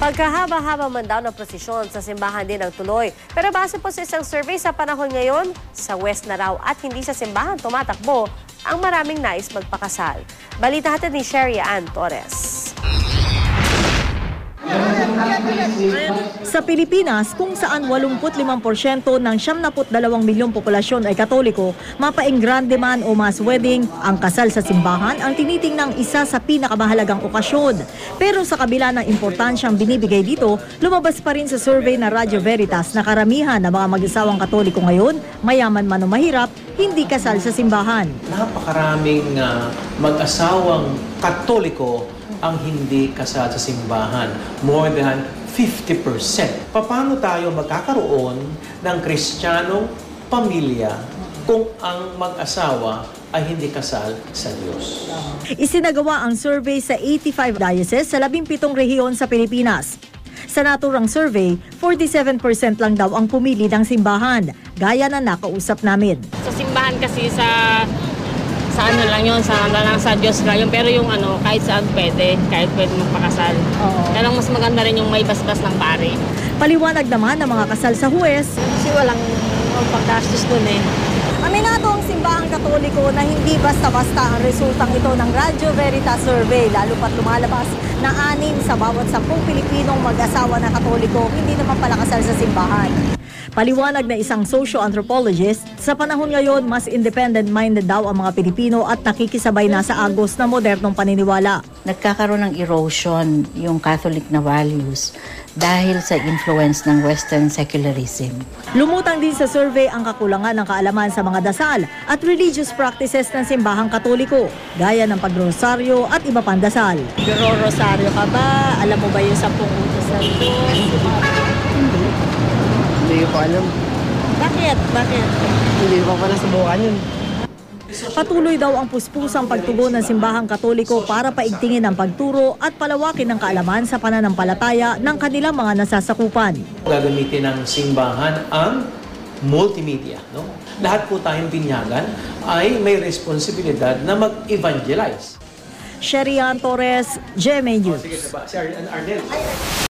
Pagkahaba-haba man daw ng prosesyon sa simbahan din ang tuloy. Pero base po sa isang survey sa panahon ngayon, sa West na raw at hindi sa simbahan tumatakbo ang maraming nais magpakasal. Balita hatid ni Sherry Ann Torres. Sa Pilipinas, kung saan 85% ng 72 milyong populasyon ay Katoliko, mapaenggrande man o mass wedding, ang kasal sa simbahan ang tinitingnang isa sa pinakamahalagang okasyon. Pero sa kabila ng importansyang binibigay dito, lumabas pa rin sa survey na Radyo Veritas na karamihan ng mga mag-asawang Katoliko ngayon, mayaman man o mahirap, hindi kasal sa simbahan. Napakaraming mag-asawang Katoliko ang hindi kasal sa simbahan. More than 50%. Paano tayo magkakaroon ng Kristiyanong pamilya kung ang mag-asawa ay hindi kasal sa Diyos? Isinagawa ang survey sa 85 dioceses sa 17 rehiyon sa Pilipinas. Sa naturang survey, 47% lang daw ang pumili ng simbahan, gaya na nakausap namin. Sa simbahan kasi sa ano lang yun, sa Diyos lang yun. Pero yung kahit saan kahit pwede magpakasal. Pero mas maganda rin yung may basbas ng pare. Paliwanag naman ng mga kasal sa huwes. Kasi walang pagkastos dun eh. Aminado ang simbahang Katoliko na hindi basta-basta ang resultang ito ng Radyo Veritas survey, lalo pat lumalabas na 6 sa bawat 10 Pilipinong mag-asawa na Katoliko hindi naman pala kasal sa simbahan. Paliwanag na isang socio-anthropologist, sa panahon ngayon mas independent-minded daw ang mga Pilipino at nakikisabay na sa agos na modernong paniniwala. Nagkakaroon ng erosion yung Catholic na values dahil sa influence ng Western secularism. Lumutang din sa survey ang kakulangan ng kaalaman sa mga dasal at religious practices ng simbahang Katoliko, gaya ng pagrosaryo at iba pang dasal. Nagro-rosaryo ka ba? Alam mo ba yung 10 utos ng Diyos? Hindi ko alam. Bakit? Hindi ko pa nasubukan yun. Patuloy daw ang puspusang pagtugon ng simbahang Katoliko para paigtingin ang pagturo at palawakin ng kaalaman sa pananampalataya ng kanilang mga nasasakupan. Gagamitin ng simbahan ang multimedia. No? Lahat po tayong binyagan ay may responsibilidad na mag-evangelize. Sherry Ann Torres, GMA News. Sige, Arnel.